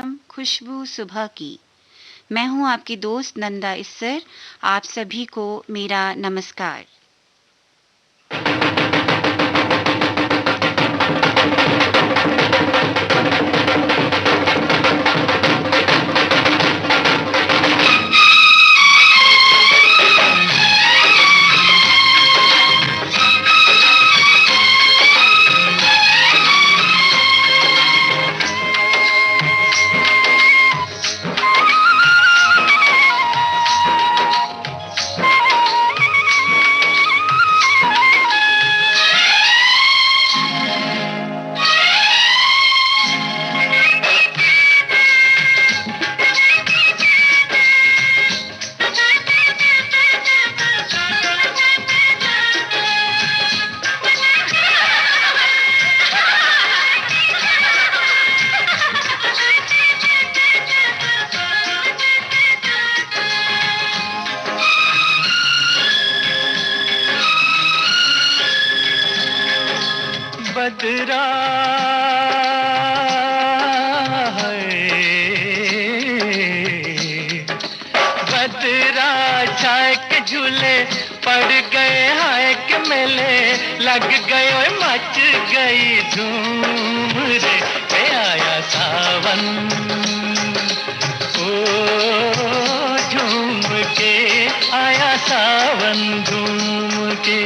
खुशबू सुबह की। मैं हूं आपकी दोस्त नंदा इस्सर। आप सभी को मेरा नमस्कार। बदरा बदरा छाए के झूले पड़ गए हाय के मेले लग गए ओए मच गई धूम रे के आया सावन ओ झूम के आया सावन झूम के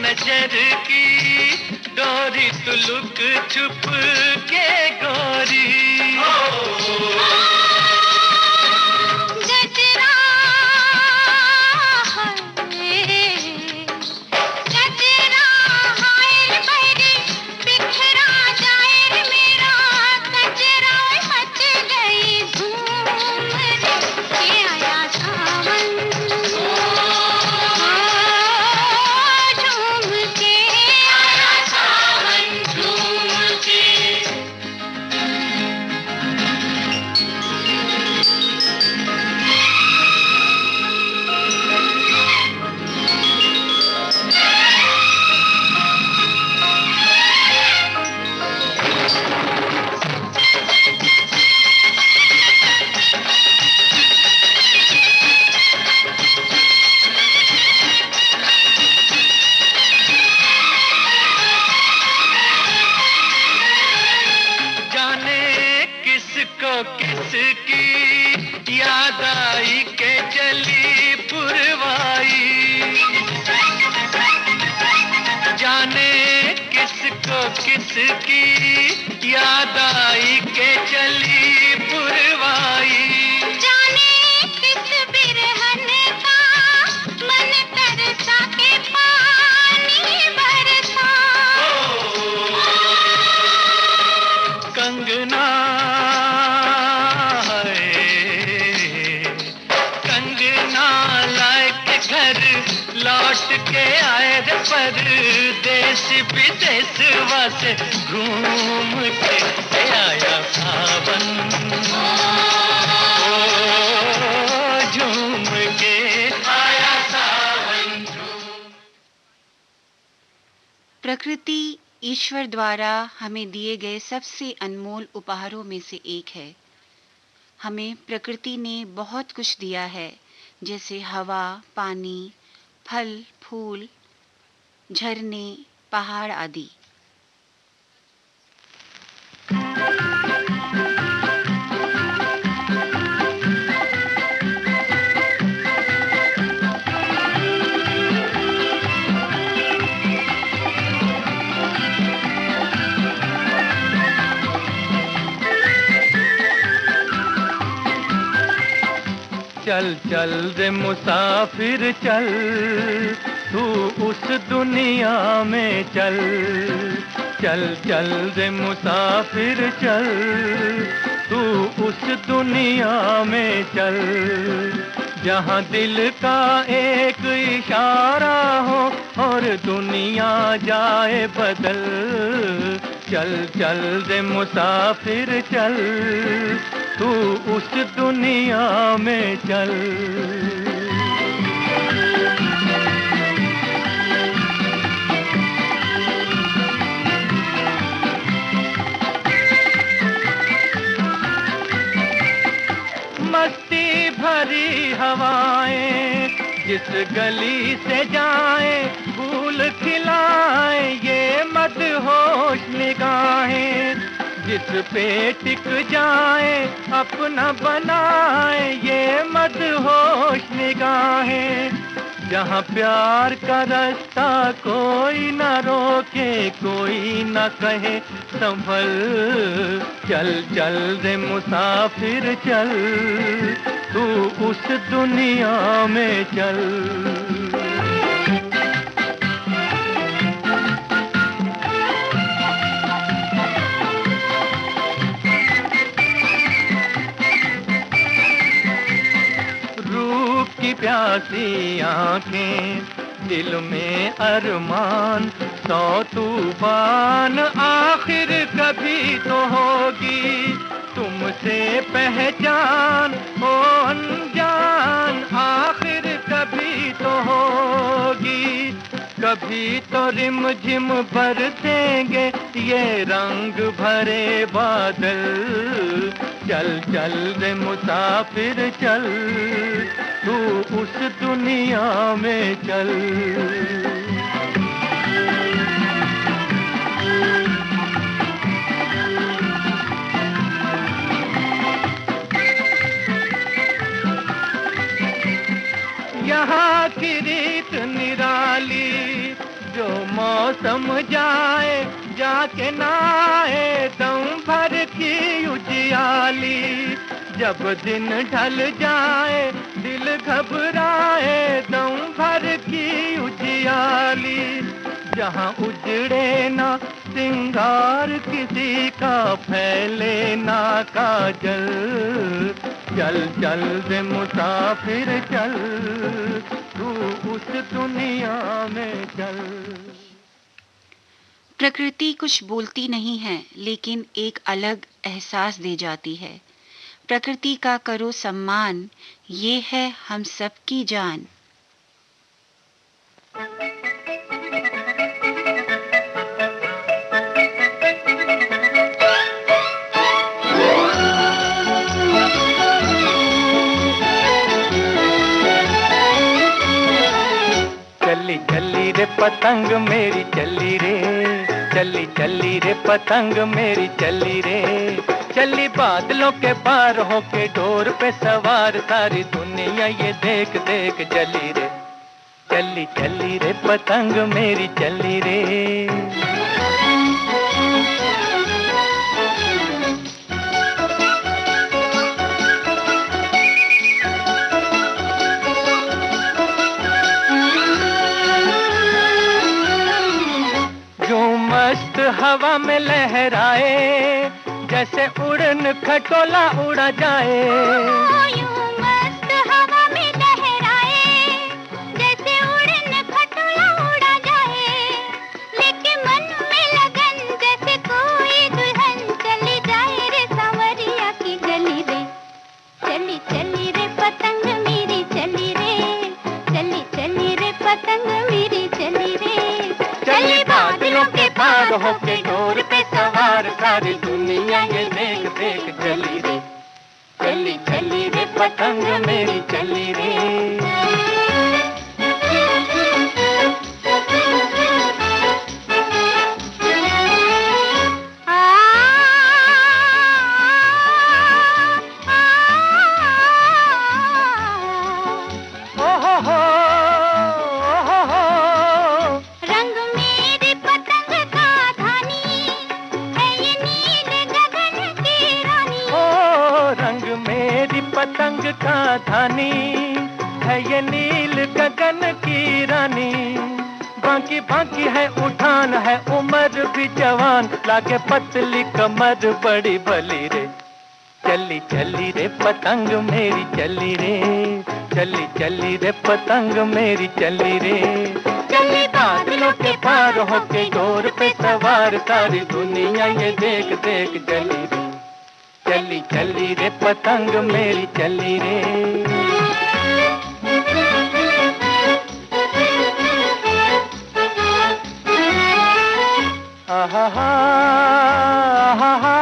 नजर की डोरी तुलुक छुप के गोरी किसकी याद आई के चली पुरवाई जाने किसकी याद आई के चली पुरवाई जाने किस बिरहन का मन तरसा के पानी बरसा कंगना लौट के आए रे परदेश विदेशवा से घूम के आया सावन ओ झूम के आया सावन। प्रकृति ईश्वर द्वारा हमें दिए गए सबसे अनमोल उपहारों में से एक है। हमें प्रकृति ने बहुत कुछ दिया है, जैसे हवा, पानी, फल, फूल, झरने, पहाड़ आदि। चल चल रे मुसाफिर चल, तू उस दुनिया में चल। चल चल रे मुसाफिर चल, तू उस दुनिया में चल। जहाँ दिल का एक इशारा हो और दुनिया जाए बदल। चल चल रे मुसाफिर चल, तू उस दुनिया में चल। मस्ती भरी हवाएं जिस गली से जाएं, फूल खिलाएं ये मदहोश निगाहें। जिस पे टिक जाए अपना बनाए ये मदहोश निगाहें। जहाँ प्यार का रास्ता कोई न रोके, कोई न कहे संभल। चल चल रे मुसाफिर चल, तू उस दुनिया में चल। की प्यासी आंखें, दिल में अरमान, 100 तूफान आखिर कभी तो होगी तुमसे पहचान। ओ अनजान आखिर कभी तो होगी। कभी तो रिमझिम बरसेंगे ये रंग भरे बादल। चल चल रे मुसाफिर चल, तू उस दुनिया में चल। यहाँ की रीत निराली, जो मौसम जाए जाके नहाए दम भर की उजियाली। जब दिन ढल जाए दिल घबराए दम भर की उजियाली। जहाँ उजड़े ना सिंगार किसी का, फैले ना काजल। चल चल रे मुसाफिर चल, तू उस दुनिया में चल। प्रकृति कुछ बोलती नहीं है, लेकिन एक अलग एहसास दे जाती है। प्रकृति का करो सम्मान, ये है हम सबकी जान। चली चली रे पतंग मेरी चली रे, चली चली रे पतंग मेरी चली रे। चली बादलों के पार होके डोर पे सवार, सारी दुनिया ये देख देख चली रे। चली चली रे पतंग मेरी चली रे। मस्त हवा में लहराए, जैसे उड़न खटोला उड़ा जाए। यूं मस्त हवा में लहराए, जैसे उड़न खटोला उड़ा जाए। लेके मन में लगन जैसे कोई दुल्हन चली जाए रे सांवरिया की गली रे। चली चली रे पतंग मेरी चली रे, चली चली रे पतंग मेरी चली रे। चली बादलों के पार होके डोर पे सवार, सारी दुनिया ये देख देख चली रे। चली चली रे पतंग मेरी चली रे। का धानी, है ये नील गगन की रानी। बाकी बाकी है उठान, है उम्र भी जवान, लागे पतली कमर बड़ी भली रे। चली चली रे पतंग मेरी चली रे, चली चली रे पतंग मेरी चली रे। चली बादलों के पार होके डोर पे सवार, सारी दुनिया ये देख देख चली रे। चली चली रे पतंग मेरी चली रे। आहा हा आहा हा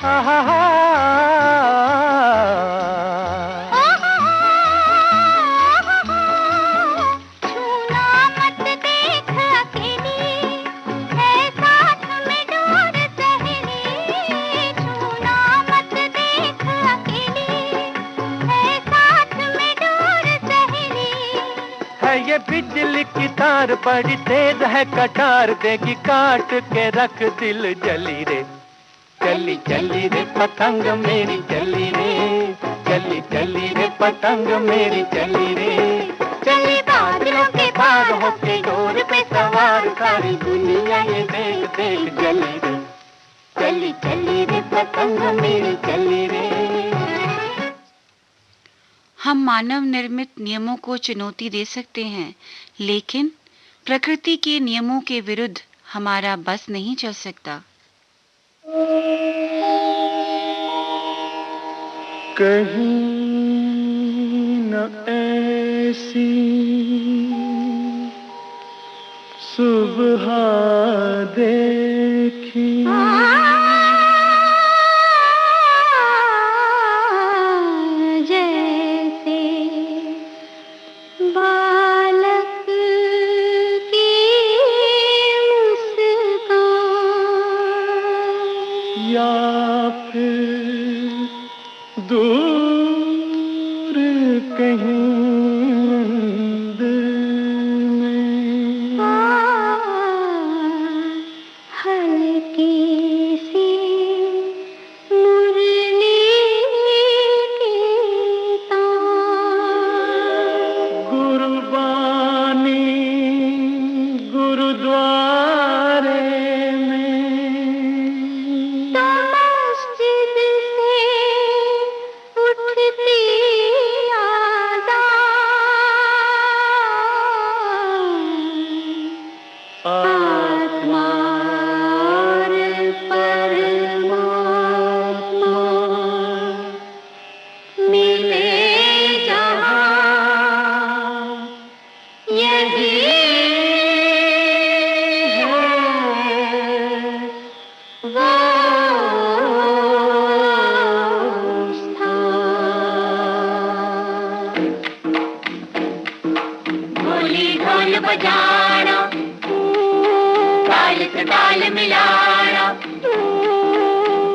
आहा हा। ये बिजली की तार बड़ी तेज है कटार, देगी काट के रख दिल जली रे। चली चली रे पतंग मेरी चली रे, चली चली रे पतंग मेरी चली रे। चली बादलों के पार होके डोर पे सवार, सारी दुनिया ये देख देख जली रे। चली चली रे पतंग मेरी चली रे। हम मानव निर्मित नियमों को चुनौती दे सकते हैं, लेकिन प्रकृति के नियमों के विरुद्ध हमारा बस नहीं चल सकता। कहीं न ऐसी सुबह देखी, या फिर दूर कहीं दिल में हल्की सी मुरली की तान, गुरबानी गुरुद्वारे आत्मा और परमात्मा मिले जहाँ, यही है वो स्थान। ढोली ढोल बजाना, ताल से ताल मिलाना,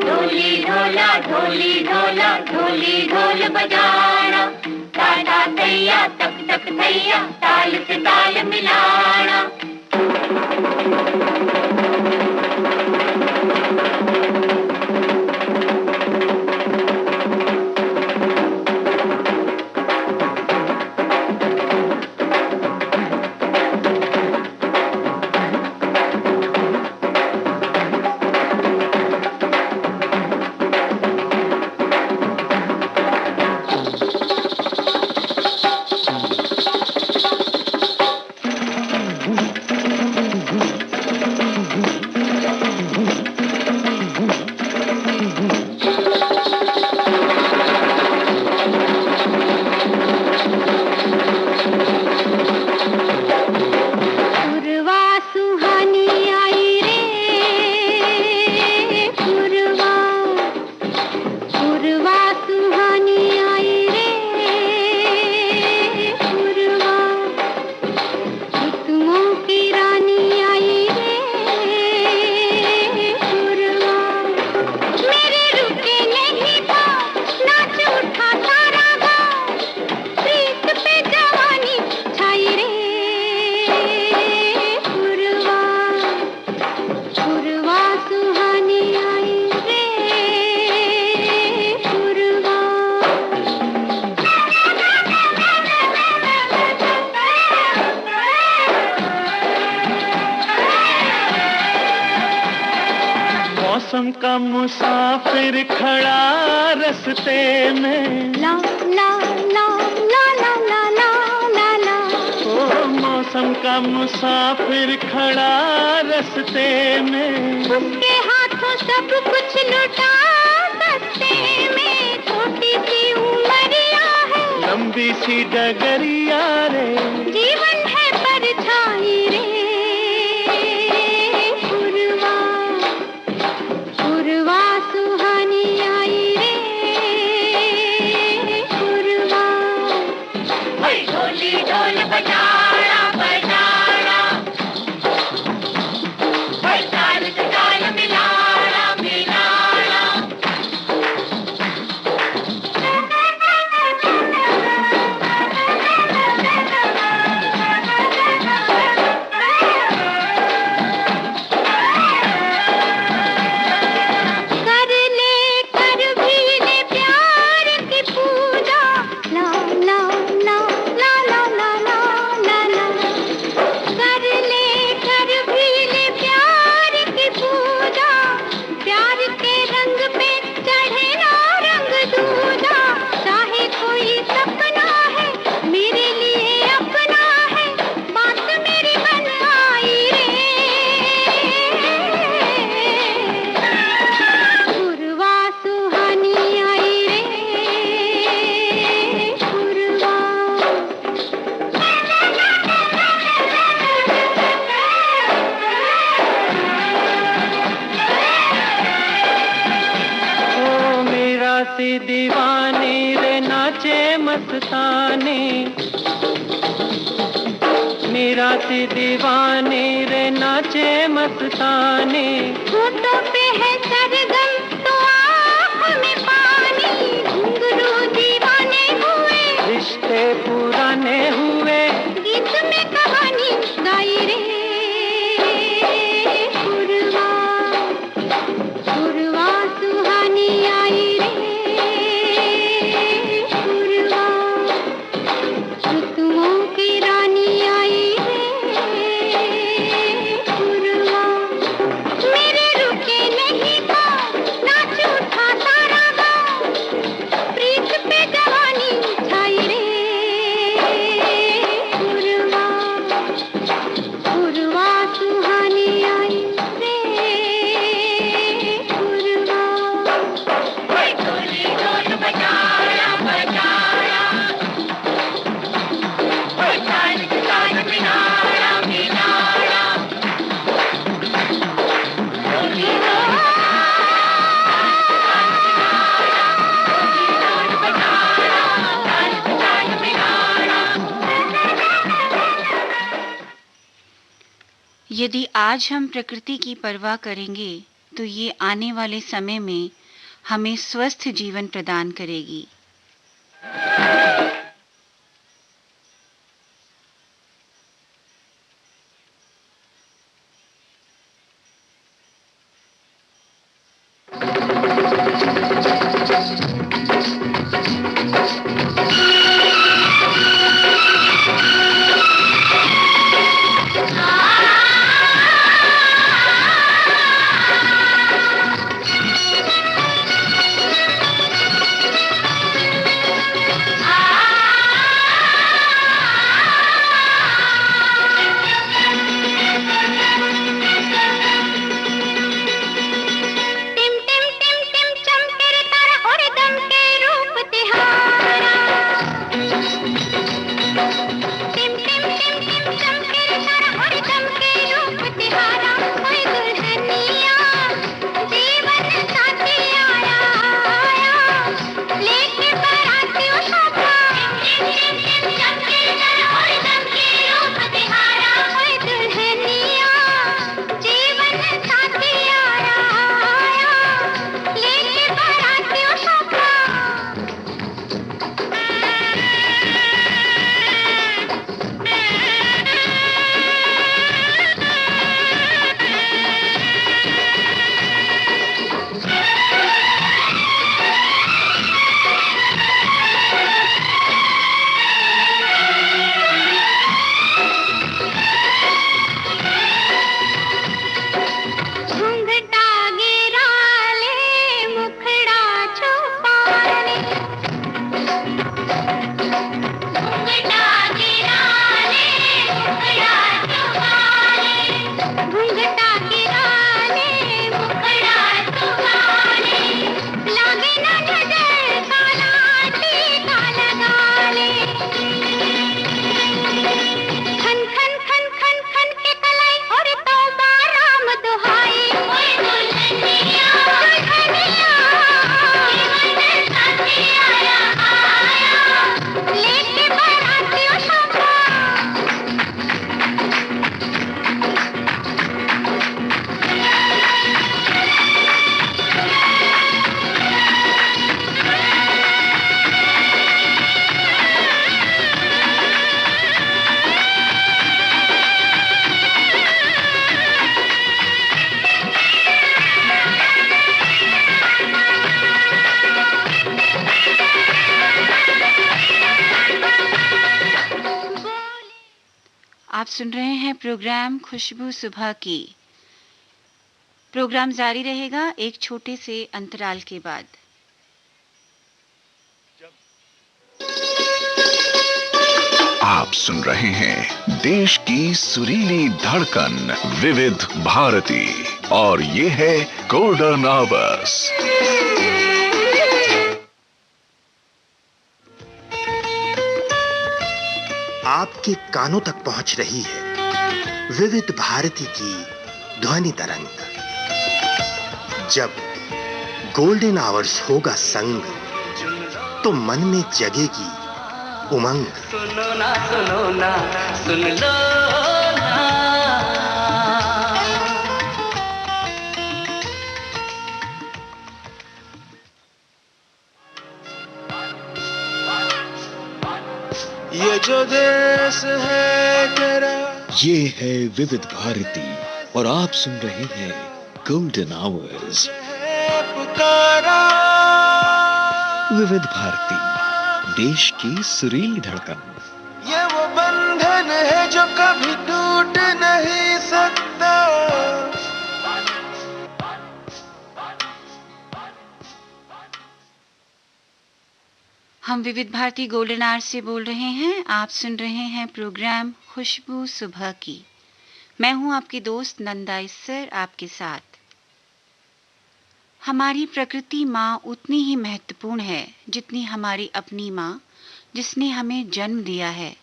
ढोली ढोला ढोली ढोला ढोली ढोल बजाना। ताला तैया तक तक तैया, ताल से ताल मिलाना। मौसम का मुसाफिर खड़ा रास्ते में, ला ला ला ला ला ला ला ला ला। ओ मौसम का मुसाफिर खड़ा रास्ते में, उसके हाथों सब कुछ लुटा सकते में। छोटी सी उमरिया है, लंबी सी डगरिया रे, जीवन है परछाई रे। पुरवा पुरवा सुहानी आई रे। पुरवा ढोली ढोल बजाड़ा बजाड़ा, ताल से ताल मिलाड़ा मिलाड़ा। कर ले कर भी ले प्यार की पूजा, ला ला ला ला ला ला ला ला ला। कर ले कर भी ले प्यार की पूजा, प्यार के रंग पे चढ़े ना रंग दूजा। चाहे कोई सपना है मेरे लिए अपना है, बात मेरी मन आई रे। पुरवा सुहानी आई रे। पुरवा ओ मेरा सी दीवानी रे नाचे मस्तानी, मेरा सी दीवानी रे नाचे मस्तानी। होठों पे है सरगम तो आँखों में पानी, घुंघरू दीवाने हुए, रिश्ते पुराने हुए, गीत में कहानी गाई रे। पुरवा पुरवा सुहानी आई रे। पुरवा ऋतुओं की रानी आई रे। पुरवा मेरे रुके नहीं पाँव, नाच उठा सारा गाँव, प्रीत पे जवानी छाई रे। पुरवा पुरवा सुहानी आई रे। पुरवा ढोली ढोल बजाड़ा बजाड़ा, ताल से ताल मिलाड़ा मिलाड़ा। ढोली ढोल बजाड़ा, ताल से ताल मिलाड़ा। यदि आज हम प्रकृति की परवाह करेंगे तो ये आने वाले समय में हमें स्वस्थ जीवन प्रदान करेगी। सुन रहे हैं प्रोग्राम खुशबू सुबह की। प्रोग्राम जारी रहेगा एक छोटे से अंतराल के बाद। आप सुन रहे हैं देश की सुरीली धड़कन विविध भारती और ये है गोल्डन आवर्स। आपके कानों तक पहुंच रही है विविध भारती की ध्वनि तरंग। जब गोल्डन आवर्स होगा संग तो मन में जगेगी उमंग। सुनो ना सुन लो ना। ये जो देश है तेरा, ये है विविध भारती और आप सुन रहे हैं गोल्डन आवर्स। पुकारा विविध भारती, देश की सुरीली धड़कन। ये वो बंधन है जो कभी टूट नहीं सकता। हम विविध भारती गोल्डन आवर्स से बोल रहे हैं। आप सुन रहे हैं प्रोग्राम खुशबू सुबह की। मैं हूं आपकी दोस्त नंदा इस्सर आपके साथ। हमारी प्रकृति माँ उतनी ही महत्वपूर्ण है जितनी हमारी अपनी माँ जिसने हमें जन्म दिया है।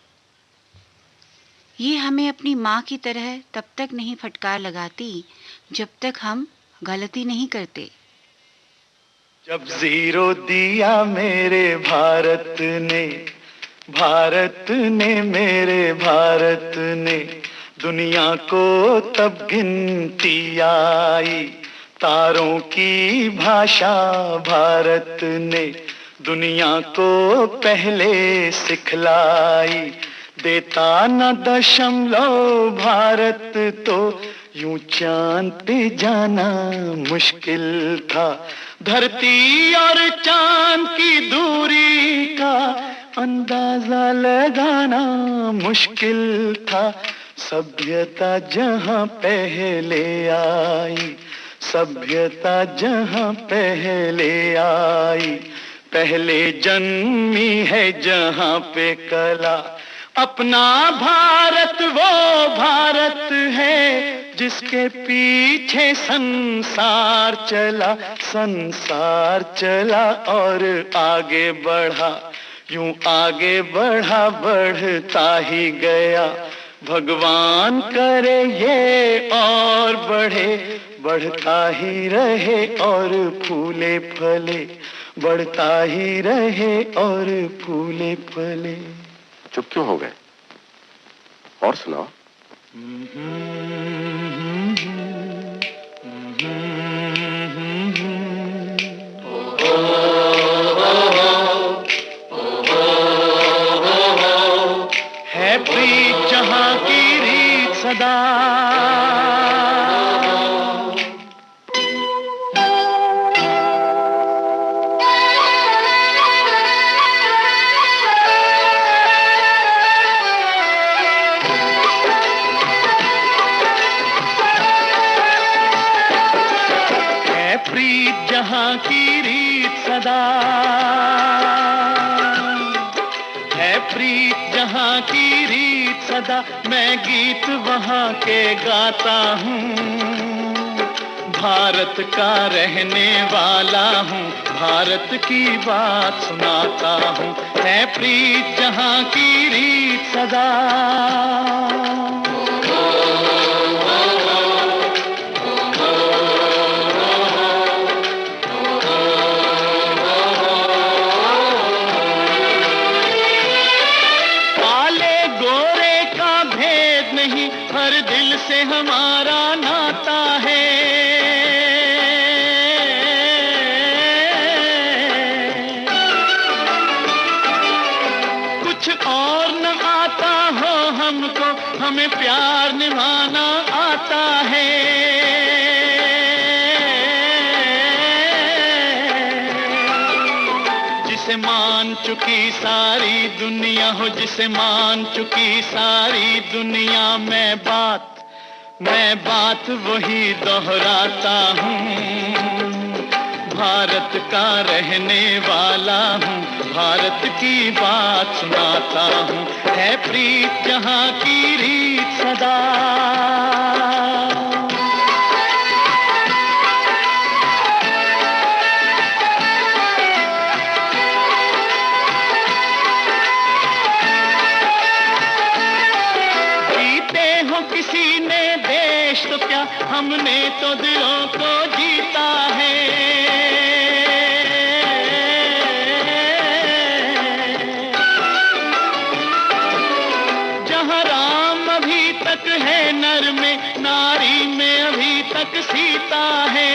ये हमें अपनी माँ की तरह तब तक नहीं फटकार लगाती जब तक हम गलती नहीं करते। जब जीरो दिया मेरे भारत ने मेरे भारत ने दुनिया को तब गिनती आई। तारों की भाषा भारत ने दुनिया को पहले सिखलाई। देता न दशमलव भारत तो यूं चांद पे जाना मुश्किल था। धरती और चांद की दूरी का अंदाजा लगाना मुश्किल था। सभ्यता जहां पहले आई, सभ्यता जहां पहले आई, पहले जन्मी है जहां पे कला। अपना भारत वो भारत है जिसके पीछे संसार चला और आगे बढ़ा। यूं आगे बढ़ा बढ़ता ही गया। भगवान करे ये और बढ़े, बढ़ता ही रहे और फूले फले, बढ़ता ही रहे और फूले फले। चुप क्यों हो गए? और सुनाओ। है प्रीत जहां की रीत सदा, जहां की रीत सदा है। प्रीत जहां की रीत सदा, मैं गीत वहां के गाता हूँ। भारत का रहने वाला हूँ, भारत की बात सुनाता हूँ। है प्रीत जहां की रीत सदा। से हमारा नाता है। कुछ और न आता हो हमको, हमें प्यार निभाना आता है। जिसे मान चुकी सारी दुनिया हो, जिसे मान चुकी सारी दुनिया, मैं बात वही दोहराता हूँ। भारत का रहने वाला हूँ, भारत की बात सुनाता हूँ। है प्रीत जहाँ की रीत सदा, किसी ने देश तो क्या, हमने तो दिलों को जीता है। जहाँ राम अभी तक है नर में, नारी में अभी तक सीता है।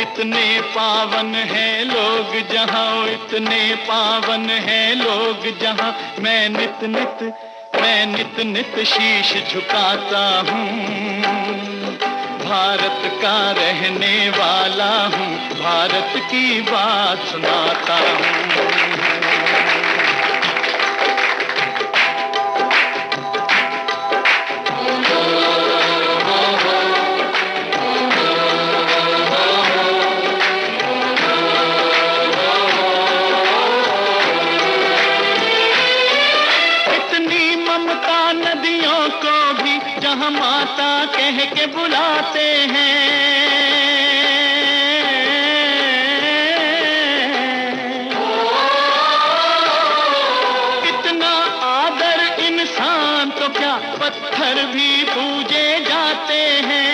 इतने पावन है लोग जहाँ, इतने पावन है लोग जहाँ, मैं नित नित शीश झुकाता हूँ। भारत का रहने वाला हूँ, भारत की बात सुनाता हूँ। जहाँ माता कह के बुलाते हैं, कितना आदर इंसान तो क्या, पत्थर भी पूजे जाते हैं।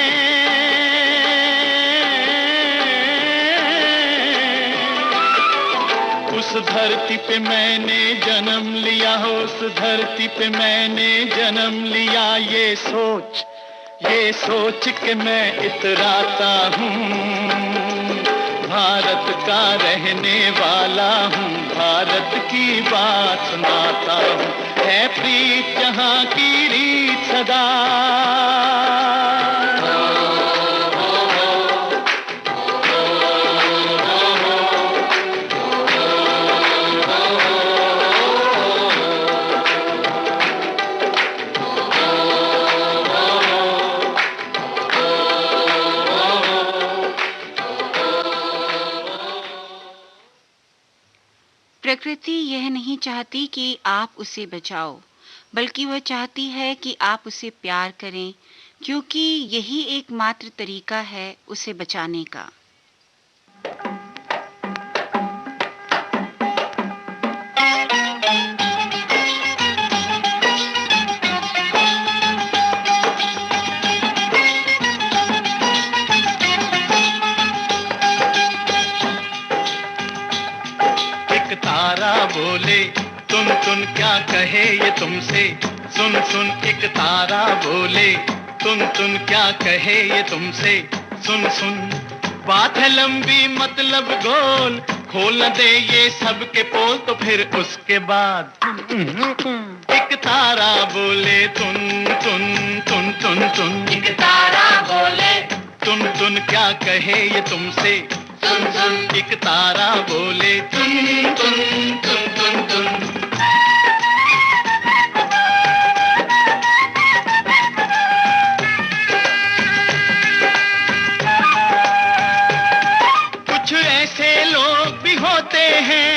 उस धरती पे मैंने जन्म लिया हो, उस धरती पे मैंने जन्म लिया, ये सोच के मैं इतराता हूँ। भारत का रहने वाला हूँ, भारत की बात सुनाता हूँ। है प्रीत जहाँ की रीत सदा, प्रकृति यह नहीं चाहती कि आप उसे बचाओ, बल्कि वह चाहती है कि आप उसे प्यार करें, क्योंकि यही एकमात्र तरीका है उसे बचाने का। तारा बोले तुन क्या कहे ये तुमसे, सुन एक तारा बोले तुन क्या कहे ये तुमसे, सुन बात है लंबी मतलब गोल, खोल न दे ये सब के पोल, तो फिर उसके बाद एक तारा बोले तुन एक तारा बोले तुन क्या कहे ये तुमसे, सुन एक तारा बोले तुन। कुछ ऐसे लोग भी होते हैं,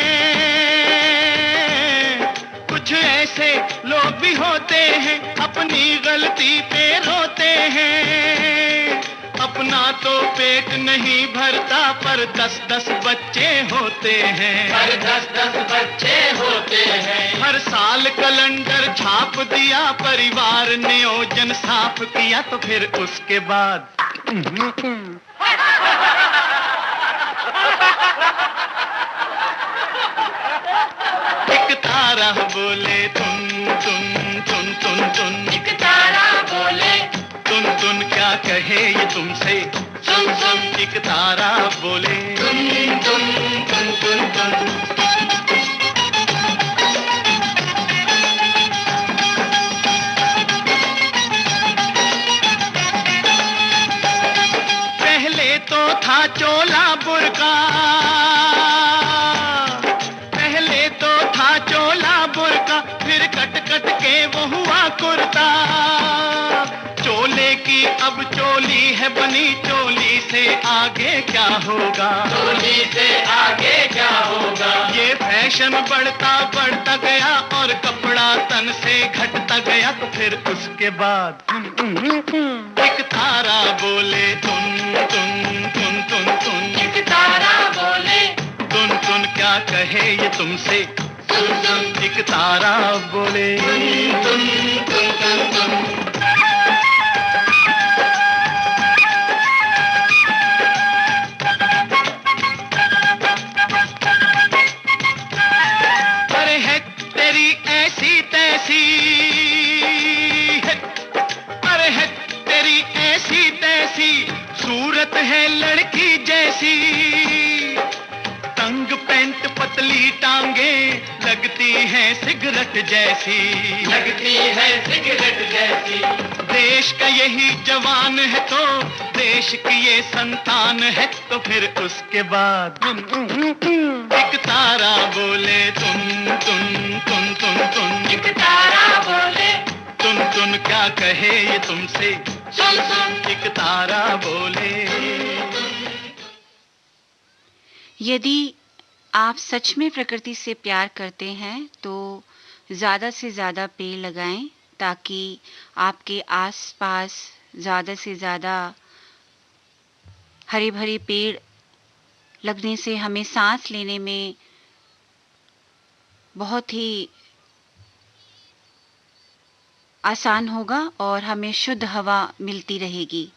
कुछ ऐसे लोग भी होते हैं, अपनी गलती पे रोते हैं। अपना तो पेट नहीं भरता, पर 10-10 बच्चे होते हैं, पर 10-10 बच्चे होते हैं। हर साल कैलेंडर छाप दिया, परिवार नियोजन साफ किया, तो फिर उसके बाद एक तारा बोले तुन एक तारा बोले तुन क्या कहे ये तुमसे, सुन एक तारा बोले तुन। पहले आगे वो हुआ कुर्ता, चोले की अब चोली है बनी, चोली से आगे क्या होगा, चोली से आगे क्या होगा। ये फैशन बढ़ता बढ़ता गया और कपड़ा तन से घटता गया, तो फिर उसके बाद एक तारा बोले तुन तुन तुन तुन तुन, एक तारा बोले तुन तुन, क्या कहे ये तुमसे सुन सुन, एक तारा बोले तुन तुन तुन तुन। अरे है तेरी ऐसी तैसी, अरे है तेरी ऐसी तैसी, सूरत है लड़की जैसी, तंग पैंट पतली टांगे, लगती है सिगरेट जैसी, लगती है सिगरेट जैसी। देश का यही जवान है तो देश की ये संतान है, तो फिर उसके बाद एक तारा बोले तुन तुन तुन तुन तुन, एक तारा बोले तुन तुन, क्या कहे ये तुमसे सुन सुन, एक तारा बोले। यदि आप सच में प्रकृति से प्यार करते हैं तो ज़्यादा से ज़्यादा पेड़ लगाएं, ताकि आपके आसपास ज़्यादा से ज़्यादा हरे भरे पेड़ लगने से हमें सांस लेने में बहुत ही आसान होगा और हमें शुद्ध हवा मिलती रहेगी।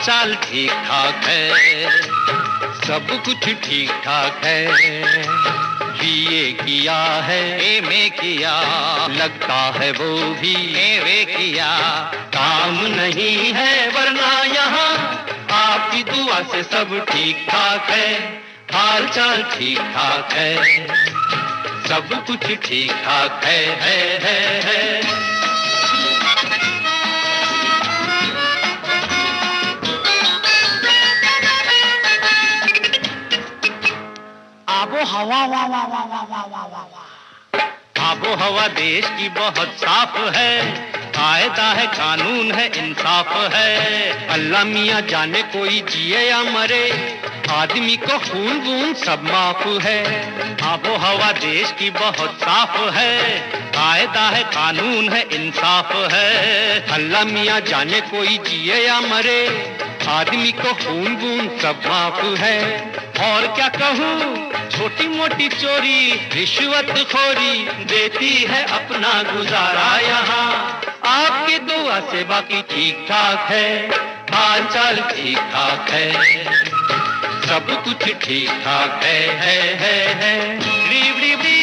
चाल ठीक ठाक है, सब कुछ ठीक ठाक है, बीए किया है एमए किया, लगता है वो भी एवे किया, काम नहीं है वरना यहाँ आपकी दुआ से सब ठीक ठाक है, हाल चाल ठीक ठाक है, सब कुछ ठीक ठाक है। आबो हवा वाह वाह वाह वाह वाह वाह वाह वाह, आबो हवा देश की बहुत साफ है, कायदा है कानून है इंसाफ है, अल्लाह मियाँ जाने कोई जिए या मरे, आदमी को खून वून सब माफ है। आबो हवा देश की बहुत साफ है, कायदा है कानून है इंसाफ है, अल्लाह मियाँ जाने कोई जिए या मरे, आदमी को खून वून सब माफ है। और क्या कहूँ, छोटी मोटी चोरी रिश्वत खोरी देती है अपना गुजारा यहाँ, आपकी दुआ से बाकी ठीक ठाक है, हाल चाल ठीक ठाक है, सब कुछ ठीक ठाक है। री री री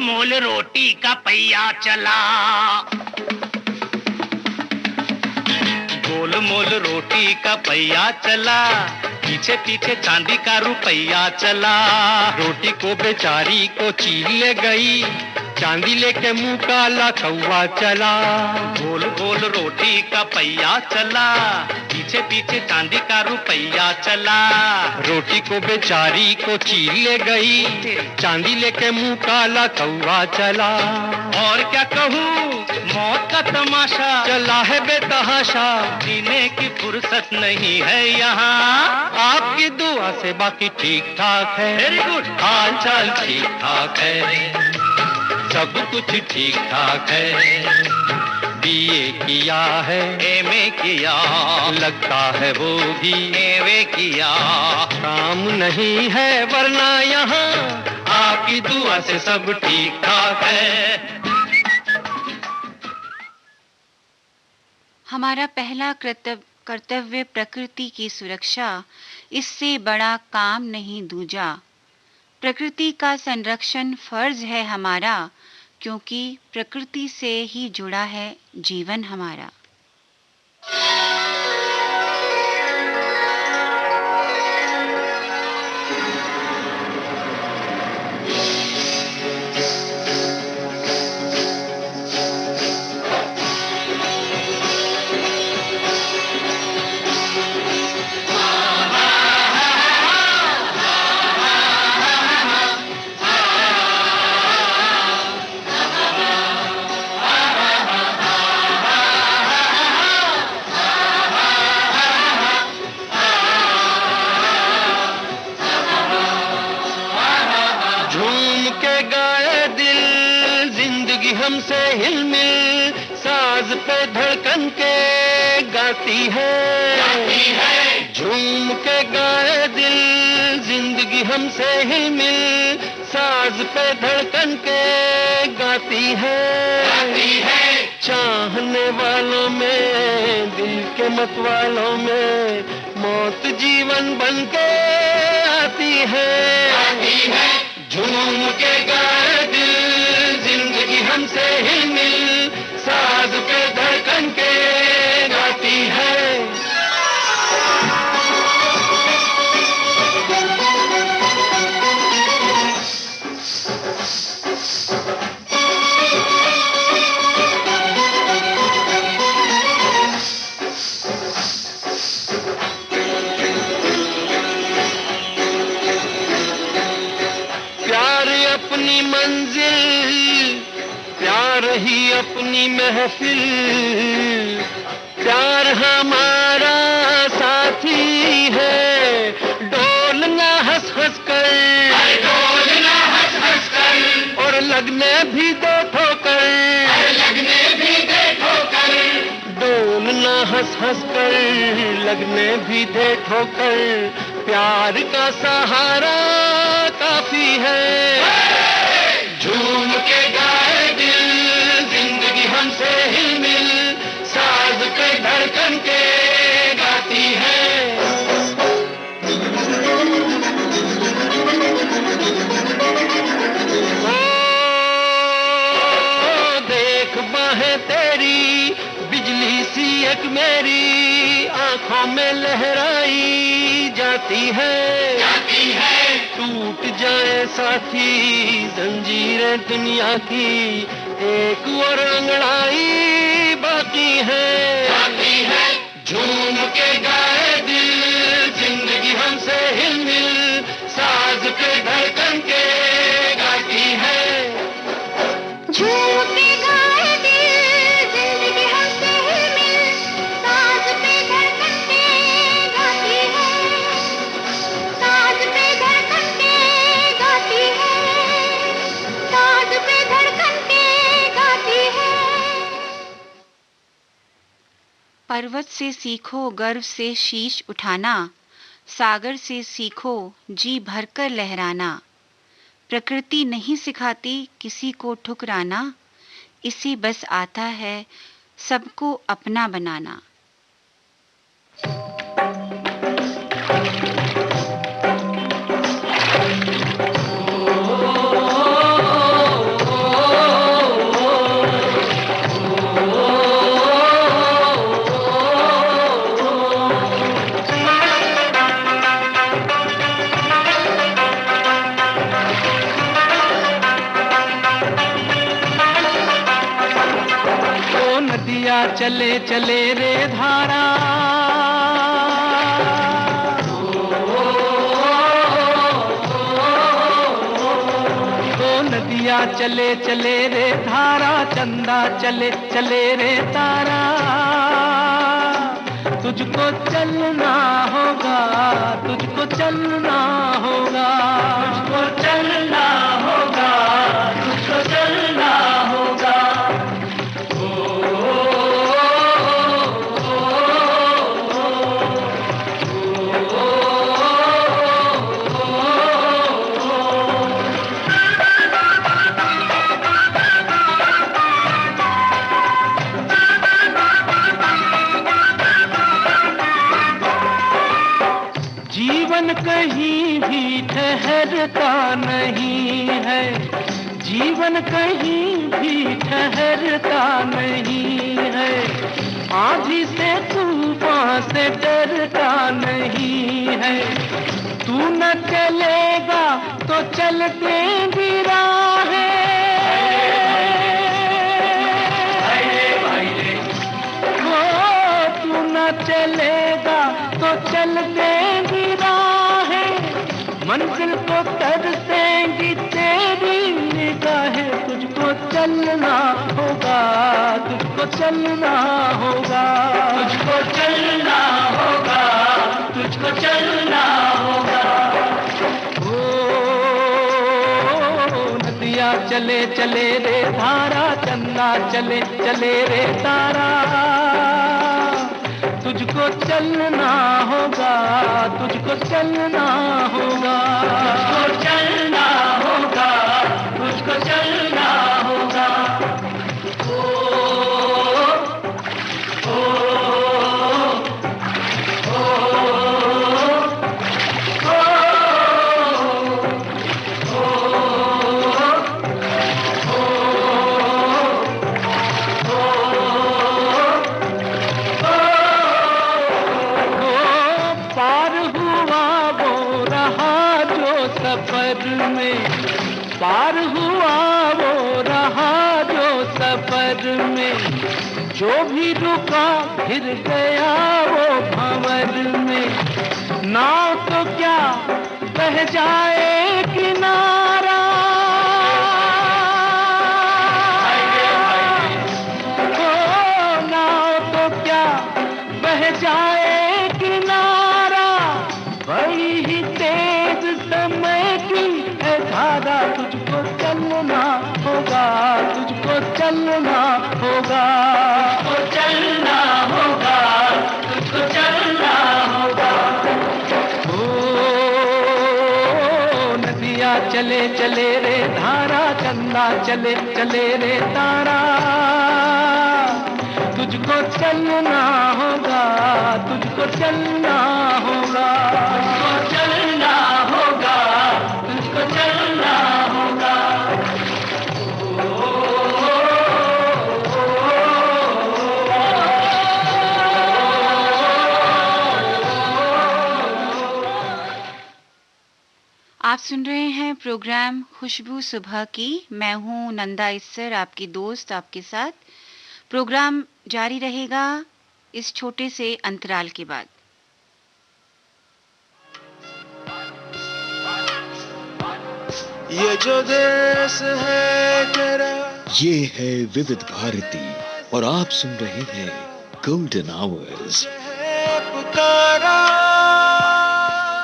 मोल रोटी का पहिया चला, गोल मोल रोटी का पहिया चला, पीछे पीछे चांदी का रुपया चला, रोटी को बेचारी को चीर ले गई, चांदी लेके मुंह काला कौवा चला। गोल गोल रोटी का पहिया चला, पीछे पीछे चांदी का रुपया चला, रोटी को बेचारी को चीर ले गई, चांदी लेके मुंह काला कौवा चला। और क्या कहूँ, मौत का तमाशा चला है बेतहाशा, जीने की फुर्सत नहीं है यहाँ, आपकी दुआ से बाकी ठीक ठाक है, वेरी गुड, हाल चाल ठीक ठाक है, सब कुछ ठीक ठाक है, बीए किया है, एमए किया, लगता है वो भी एमए किया। काम नहीं है वरना यहाँ आपकी दुआ से सब ठीक ठाक है। हमारा पहला कर्तव्य प्रकृति की सुरक्षा, इससे बड़ा काम नहीं दूजा। प्रकृति का संरक्षण फर्ज है हमारा, क्योंकि प्रकृति से ही जुड़ा है जीवन हमारा। हमसे हिलमिल साज पे धड़कन के गाती है, झूम के गाए दिल जिंदगी हमसे हिलमिल साज पे धड़कन के गाती है। चाहने वालों में दिल के मतवालों में मौत जीवन बन के आती है। झूम के गाए दिल जिंदगी हमसे हिलमिल साज पे धड़कन के गाती है। प्यार अपनी मंजिल, प्यार ही अपनी महफिल, प्यार हमारा साथी है। डोलना हंस हंस कर, डोलना हंस हंस कर, और लगने भी दो ठोकर, लगने भी दे ठोकर। डोलना हंस हंस कर, लगने भी दे ठोकर, प्यार का सहारा काफी है। झूम के गाए दिल जिंदगी हमसे हिलमिल साज पे धड़कन के गाती है। ओ देख बाहें तेरी बिजली सी एक मेरी आंखों में लहराई जाती है। टूट जाए साथी जंजीरें दुनिया की, एक और अंगड़ाई बाकी है। झूम के गाए दिल जिंदगी हमसे हिलमिल साज पे धड़कन के गाती है। झूम के गाए दिल जिंदगी हमसे हिलमिल साज पे धड़कन के गाती है, साज पे धड़कन के गाती है, साज पे धड़कन के गाती है। पर्वत से सीखो गर्व से शीश उठाना, सागर से सीखो जी भरकर लहराना। प्रकृति नहीं सिखाती किसी को ठुकराना, इसे बस आता है सबको अपना बनाना। चले चले रे धारा, तो नदिया चले चले रे धारा, चंदा चले चले रे तारा। तुझको चलना होगा, तुझको चलना होगा, तुझको चलना होगा, तुझको चलना होगा। कहीं भी ठहरता नहीं है, जीवन कहीं भी ठहरता नहीं है, आंधी से तूफान से डरता नहीं है। तू न चलेगा तो चल देंगी राहें, तू न चलेगा तो चल देंगी राहें, मंजिल को तरसेंगी तेरी निगाहें। तुझको चलना होगा, तुझको चलना होगा, तुझको चलना होगा, तुझको चलना होगा। नदियाँ चले चले रे धारा, चंदा चले चले रे तारा, तुझको चलना होगा, तुझको चलना होगा, तुझको चलना होगा, तुझको चलना होगा। पार हुआ वो रहा जो सफर में, जो भी रुका फिर गया वो भंवर में। नाव तो क्या बह जाए किनारा, नाव तो क्या बह जाए किनारा, बड़ी ही तेज समय की है धारा। तुझको चलना होगा, तुझको चलना होगा, तुझको चलना होगा, तुझको चलना होगा। नदियाँ चले चले रे धारा, चंदा चले चले रे तारा, तुझको चलना होगा, तुझको चलना होगा, तुझको चलना होगा, तुझको चलना होगा। आप सुन रहे हैं प्रोग्राम खुशबू सुबह की। मैं हूं नंदा इस्सर, आपकी दोस्त, आपके साथ। प्रोग्राम जारी रहेगा इस छोटे से अंतराल के बाद। ये जो देश है तेरा, ये है विविध भारती और आप सुन रहे हैं गोल्डन आवर्स। पुकारा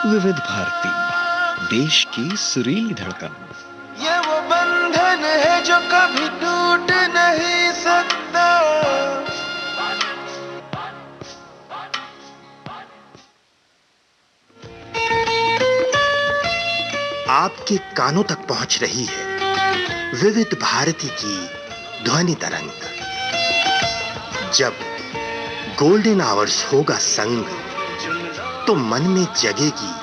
विविध भारती, देश की सुरीली धड़कन। ये वो बंधन है जो कभी टूट नहीं सकता। आपके कानों तक पहुंच रही है विविध भारती की ध्वनि तरंग। जब गोल्डन आवर्स होगा संग, तो मन में जगेगी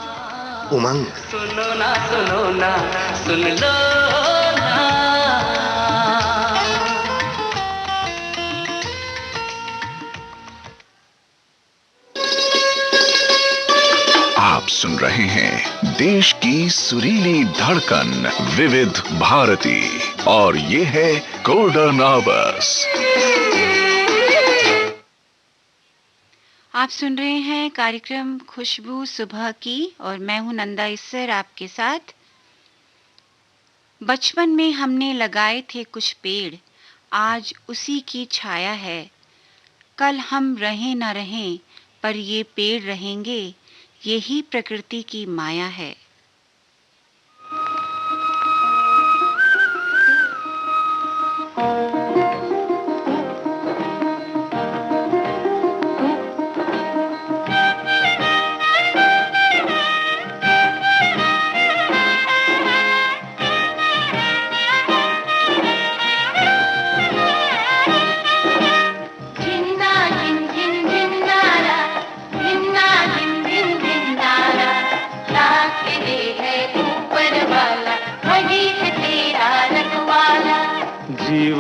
उमंग। सुनो ना, सुनो ना, सुन लो ना। आप सुन रहे हैं देश की सुरीली धड़कन विविध भारती, और ये है गोल्डन आवर्स। आप सुन रहे हैं कार्यक्रम खुशबू सुबह की और मैं हूं नंदा इस्सर आपके साथ। बचपन में हमने लगाए थे कुछ पेड़, आज उसी की छाया है। कल हम रहें न रहें पर ये पेड़ रहेंगे, यही प्रकृति की माया है। जिन्ना जिन जिन जिन्नारा, जिन्ना जिन जिन जिन्नारा, ला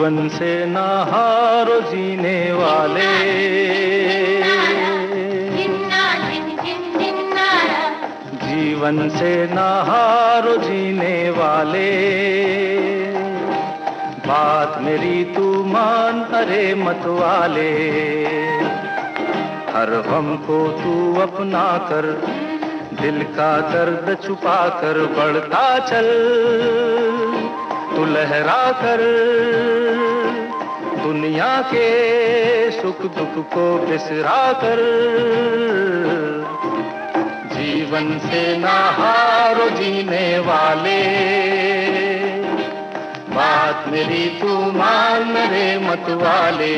जीवन से ना हारो जीने वाले, जीवन से ना हारो जीने वाले। बात मेरी तू मान अरे मत वाले, हर गम को तू अपना कर, दिल का दर्द छुपा कर बढ़ता चल, तू लहरा कर दुनिया के सुख दुख को बिसरा कर। जीवन से ना हारो जीने वाले, बात मेरी तू मान रे मत वाले।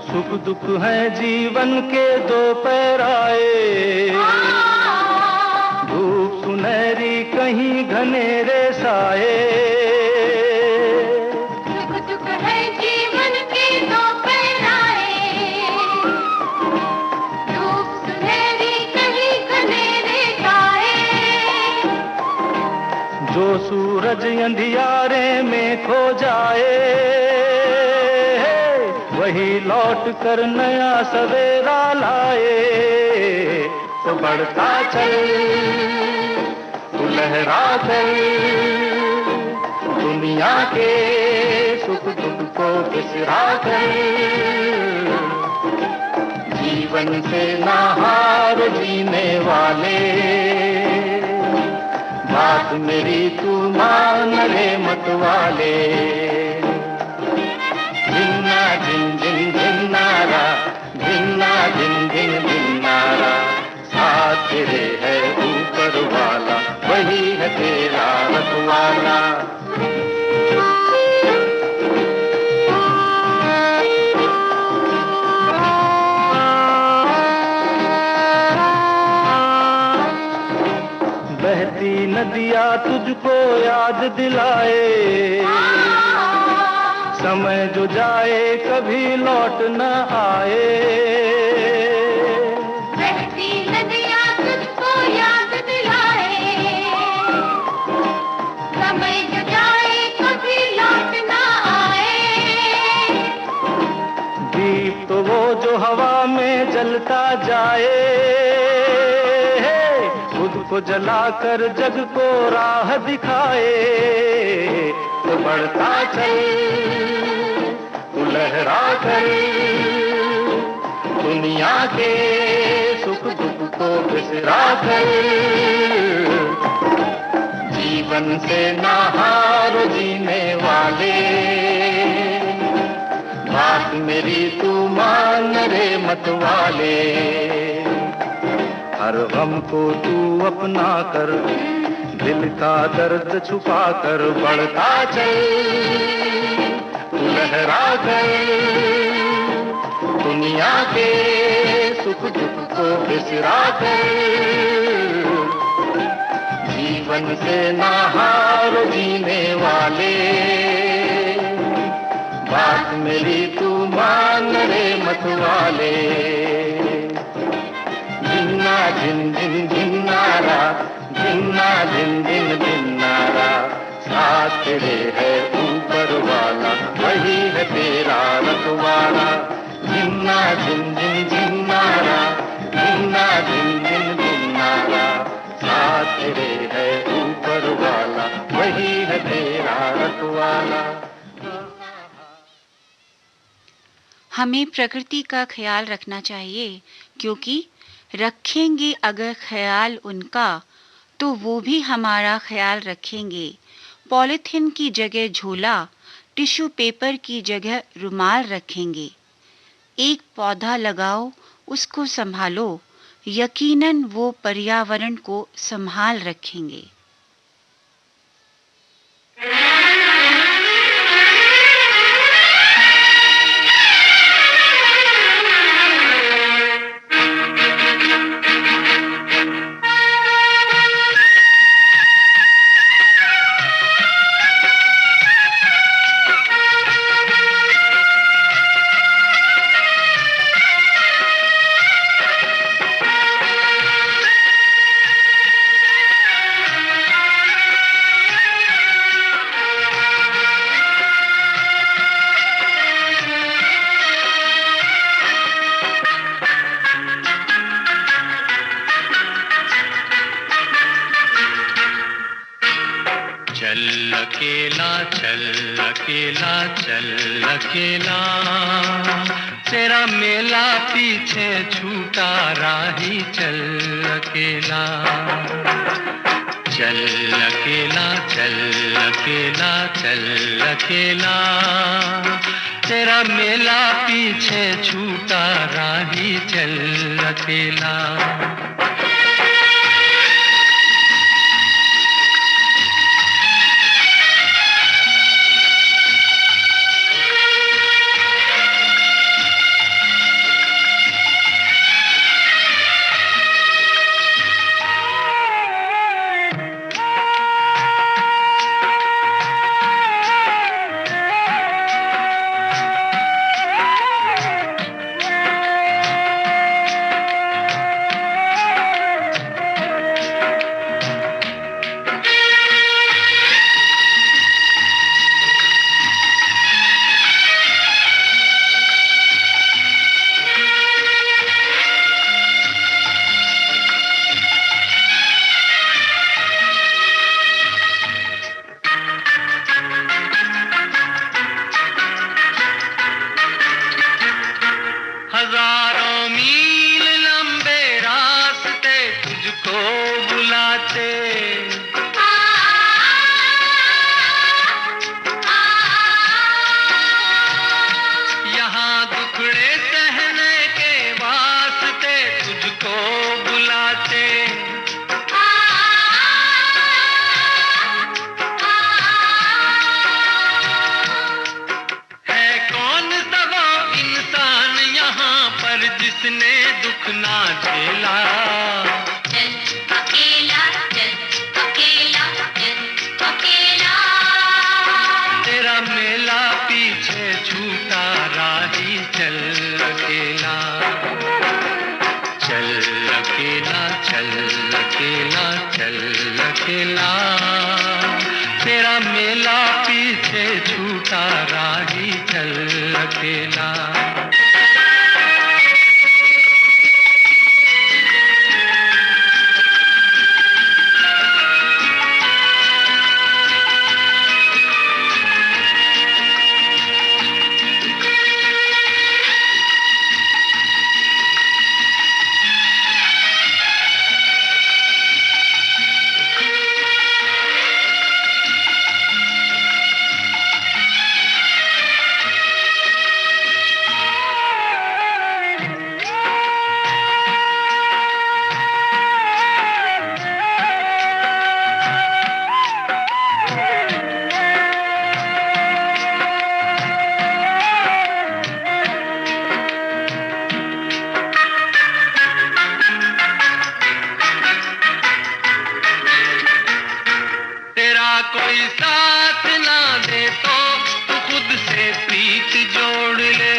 सुख दुख है जीवन के दो पैराए, धूप सुनहरी कहीं घनेरे साए। सुख दुख है जीवन के दो पैराए, धूप सुनहरी कहीं घनेरे साए। जो सूरज अंधियारे में खो जाए, वही लौट कर नया सवेरा लाए। तो बढ़ता चल तू लहरा कर दुनिया के सुख दुख को बिसरा कर। जीवन से ना हार जीने वाले, बात मेरी तू मान रे मत वाले। धिन्ना धिन धिन धिन्नारा, धिन्ना धिन धिन धिन्नारा, साथ तेरे है ऊपर वाला, वही है तेरा रखवाला। बहती नदियाँ तुझको याद दिलाए, समय जो जाए कभी लौट न आए। बहती नदियाँ तुझको याद दिलाए, समय जो जाए कभी लौट न आए। दीप तो वो जो हवा में जलता जाए, खुद को जलाकर जग को राह दिखाए। तो बढ़ता चल तू लहरा कर दुनिया के सुख दुख को बिसरा कर। जीवन से ना हारो जीने वाले, बात मेरी तू मान रे मत वाले। हर गम को तू अपना कर, दिल का दर्द छुपा कर बढ़ता चल, तू लहरा कर दुनिया के सुख दुख को बिसरा कर। जीवन से ना हारो जीने वाले, बात मेरी तू मान रे मत वाले। धिन्ना धिन धिन धिन्नारा, धिन्ना धिन धिन धिन्नारा, साथ तेरे है ऊपर वाला, वही है तेरा रखवाला। धिन्ना धिन धिन धिन्नारा, धिन्ना धिन धिन धिन्नारा, साथ तेरे है ऊपर वाला, वही है तेरा रखवाला। हमें प्रकृति का ख्याल रखना चाहिए, क्योंकि रखेंगे अगर ख्याल उनका तो वो भी हमारा ख्याल रखेंगे। पॉलीथीन की जगह झोला, टिश्यू पेपर की जगह रुमाल रखेंगे। एक पौधा लगाओ, उसको संभालो, यकीनन वो पर्यावरण को संभाल रखेंगे। चल अकेला चल अकेला, तेरा मेला पीछे छूटा राही चल अकेला। चल अकेला चल अकेला चल अकेला, तेरा मेला पीछे छूटा राही चल अकेला। हजारों मील लंबे रास्ते तुझको बुलाते, यहाँ दुखड़े सहने के वास्ते तुझको बुलाते। है कौन सा वो इंसान यहाँ पर जिसने दुख ना झेला। चल अकेला चल अकेला चल अकेला, तेरा मेला पीछे छूटा राही चल अकेला। चल अकेला चल अकेला चल अकेला, तेरा मेला पीछे छूटा राही चल अकेला। कोई साथ ना दे तो तू खुद से प्रीत जोड़ ले।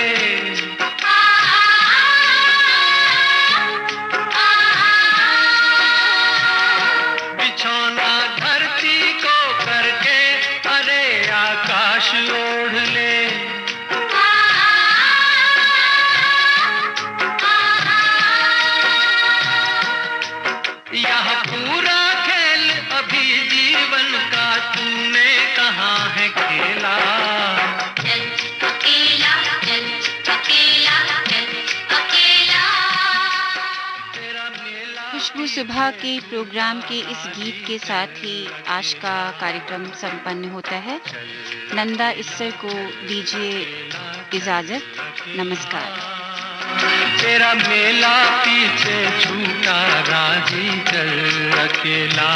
बिछौना धरती को करके अरे आकाश ओढ़ ले। यह पूरा खेल अभी जीवन का तूने कहाँ है खेला। चल अकेला चल अकेला चल अकेला। खुशबू सुबह के प्रोग्राम के इस गीत के साथ ही आज का कार्यक्रम संपन्न होता है। नंदा इस्सर को दीजिए इजाजत। नमस्कार। तेरा मेला पीछे छूटा राही चल अकेला।